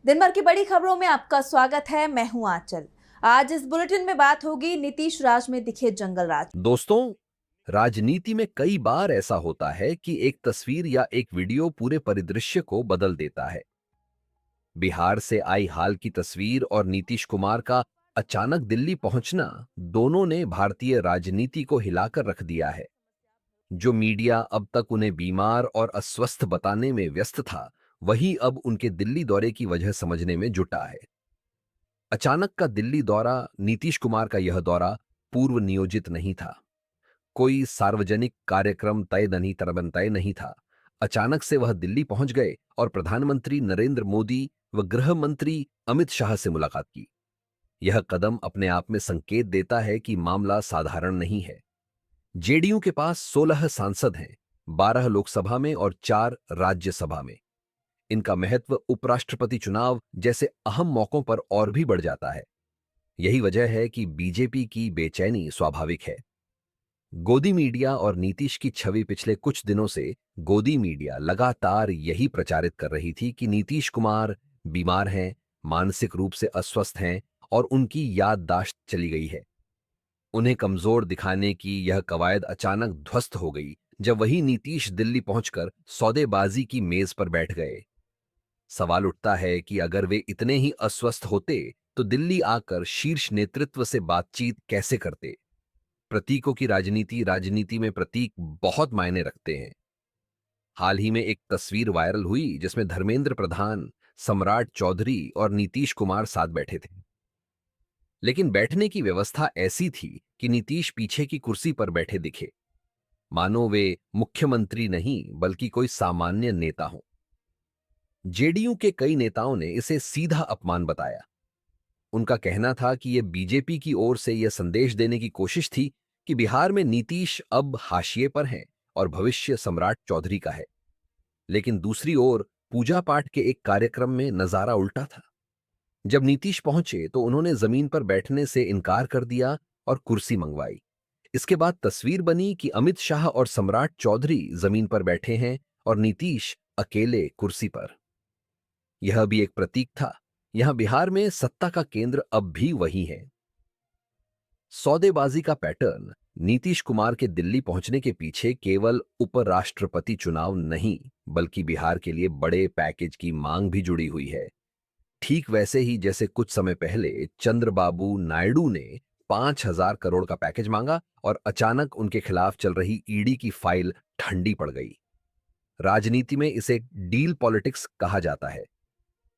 दिन भर की बड़ी खबरों में आपका स्वागत है। मैं हूं आंचल। आज इस बुलेटिन में बात होगी नीतीश राज में दिखे जंगल राज। दोस्तों, राजनीति में कई बार ऐसा होता है कि एक तस्वीर या एक वीडियो पूरे परिदृश्य को बदल देता है। बिहार से आई हाल की तस्वीर और नीतीश कुमार का अचानक दिल्ली पहुंचना दोनों ने भारतीय राजनीति को हिलाकर रख दिया है। जो मीडिया अब तक उन्हें बीमार और अस्वस्थ बताने में व्यस्त था, वही अब उनके दिल्ली दौरे की वजह समझने में जुटा है। अचानक का दिल्ली दौरा, नीतीश कुमार का यह दौरा पूर्व नियोजित नहीं था। कोई सार्वजनिक कार्यक्रम तय नहीं था। अचानक से वह दिल्ली पहुंच गए और प्रधानमंत्री नरेंद्र मोदी व गृह मंत्री अमित शाह से मुलाकात की। यह कदम अपने आप में संकेत देता है कि मामला साधारण नहीं है। जेडीयू के पास 16 सांसद हैं, 12 लोकसभा में और 4 राज्यसभा में। इनका महत्व उपराष्ट्रपति चुनाव जैसे अहम मौकों पर और भी बढ़ जाता है। यही वजह है कि बीजेपी की बेचैनी स्वाभाविक है। गोदी मीडिया और नीतीश की छवि पिछले कुछ दिनों से गोदी मीडिया लगातार यही प्रचारित कर रही थी कि नीतीश कुमार बीमार हैं, मानसिक रूप से अस्वस्थ हैं और उनकी याददाश्त चली गई है। उन्हें कमजोर दिखाने की यह कवायद अचानक ध्वस्त हो गई जब वही नीतीश दिल्ली पहुंचकर सौदेबाजी की मेज पर बैठ गए। सवाल उठता है कि अगर वे इतने ही अस्वस्थ होते तो दिल्ली आकर शीर्ष नेतृत्व से बातचीत कैसे करते। प्रतीकों की राजनीति में प्रतीक बहुत मायने रखते हैं। हाल ही में एक तस्वीर वायरल हुई जिसमें धर्मेंद्र प्रधान, सम्राट चौधरी और नीतीश कुमार साथ बैठे थे। लेकिन बैठने की व्यवस्था ऐसी थी कि नीतीश पीछे की कुर्सी पर बैठे दिखे, मानो वे मुख्यमंत्री नहीं बल्कि कोई सामान्य नेता हो। जेडीयू के कई नेताओं ने इसे सीधा अपमान बताया। उनका कहना था कि यह बीजेपी की ओर से यह संदेश देने की कोशिश थी कि बिहार में नीतीश अब हाशिए पर हैं और भविष्य सम्राट चौधरी का है। लेकिन दूसरी ओर पूजा पाठ के एक कार्यक्रम में नजारा उल्टा था। जब नीतीश पहुंचे तो उन्होंने जमीन पर बैठने से इनकार कर दिया और कुर्सी मंगवाई। इसके बाद तस्वीर बनी कि अमित शाह और सम्राट चौधरी जमीन पर बैठे हैं और नीतीश अकेले कुर्सी पर। यह भी एक प्रतीक था। यहां बिहार में सत्ता का केंद्र अब भी वही है। सौदेबाजी का पैटर्न नीतीश कुमार के दिल्ली पहुंचने के पीछे केवल उपराष्ट्रपति चुनाव नहीं बल्कि बिहार के लिए बड़े पैकेज की मांग भी जुड़ी हुई है। ठीक वैसे ही जैसे कुछ समय पहले चंद्रबाबू नायडू ने 5,000 करोड़ का पैकेज मांगा और अचानक उनके खिलाफ चल रही ईडी की फाइल ठंडी पड़ गई। राजनीति में इसे डील पॉलिटिक्स कहा जाता है।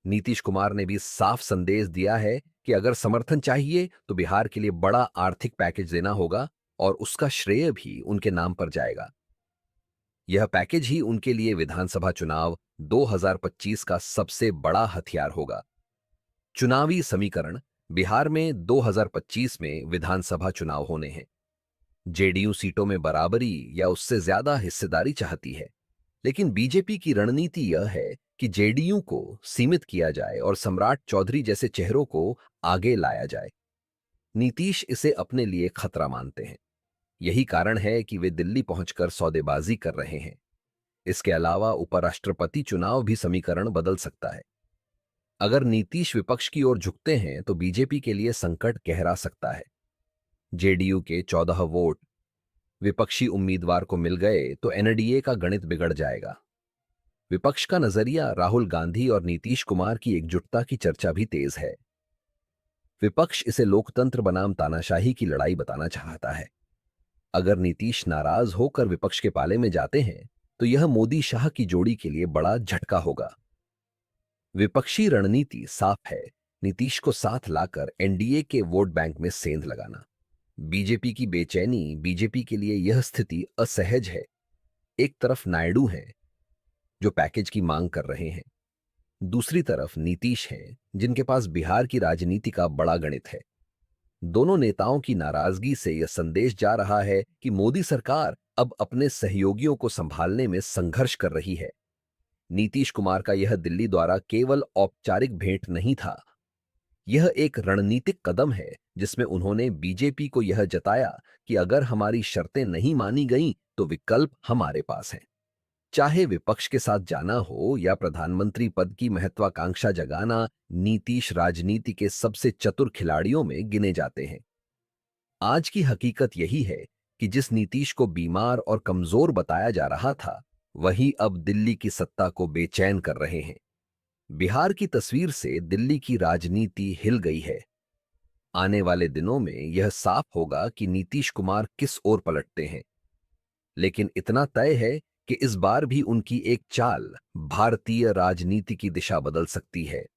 नीतीश कुमार ने भी साफ संदेश दिया है कि अगर समर्थन चाहिए तो बिहार के लिए बड़ा आर्थिक पैकेज देना होगा और उसका श्रेय भी उनके नाम पर जाएगा। यह पैकेज ही उनके लिए विधानसभा चुनाव 2025 का सबसे बड़ा हथियार होगा। चुनावी समीकरण, बिहार में 2025 में विधानसभा चुनाव होने हैं। जेडीयू सीटों में बराबरी या उससे ज्यादा हिस्सेदारी चाहती है, लेकिन बीजेपी की रणनीति यह है कि जेडीयू को सीमित किया जाए और सम्राट चौधरी जैसे चेहरों को आगे लाया जाए। नीतीश इसे अपने लिए खतरा मानते हैं। यही कारण है कि वे दिल्ली पहुंचकर सौदेबाजी कर रहे हैं। इसके अलावा उपराष्ट्रपति चुनाव भी समीकरण बदल सकता है। अगर नीतीश विपक्ष की ओर झुकते हैं तो बीजेपी के लिए संकट गहरा सकता है। जेडीयू के 14 वोट विपक्षी उम्मीदवार को मिल गए तो एनडीए का गणित बिगड़ जाएगा। विपक्ष का नजरिया राहुल गांधी और नीतीश कुमार की एकजुटता की चर्चा भी तेज है। विपक्ष इसे लोकतंत्र बनाम तानाशाही की लड़ाई बताना चाहता है। अगर नीतीश नाराज होकर विपक्ष के पाले में जाते हैं तो यह मोदी शाह की जोड़ी के लिए बड़ा झटका होगा। विपक्षी रणनीति साफ है, नीतीश को साथ लाकर एनडीए के वोट बैंक में सेंध लगाना। बीजेपी की बेचैनी, बीजेपी के लिए यह स्थिति असहज है। एक तरफ नायडू हैं जो पैकेज की मांग कर रहे हैं, दूसरी तरफ नीतीश हैं जिनके पास बिहार की राजनीति का बड़ा गणित है। दोनों नेताओं की नाराजगी से यह संदेश जा रहा है कि मोदी सरकार अब अपने सहयोगियों को संभालने में संघर्ष कर रही है। नीतीश कुमार का यह दिल्ली दौरा केवल औपचारिक भेंट नहीं था, यह एक रणनीतिक कदम है जिसमें उन्होंने बीजेपी को यह जताया कि अगर हमारी शर्तें नहीं मानी गईं तो विकल्प हमारे पास हैं। चाहे विपक्ष के साथ जाना हो या प्रधानमंत्री पद की महत्वाकांक्षा जगाना, नीतीश राजनीति के सबसे चतुर खिलाड़ियों में गिने जाते हैं। आज की हकीकत यही है कि जिस नीतीश को बीमार और कमजोर बताया जा रहा था, वही अब दिल्ली की सत्ता को बेचैन कर रहे हैं। बिहार की तस्वीर से दिल्ली की राजनीति हिल गई है। आने वाले दिनों में यह साफ होगा कि नीतीश कुमार किस ओर पलटते हैं। लेकिन इतना तय है कि इस बार भी उनकी एक चाल भारतीय राजनीति की दिशा बदल सकती है।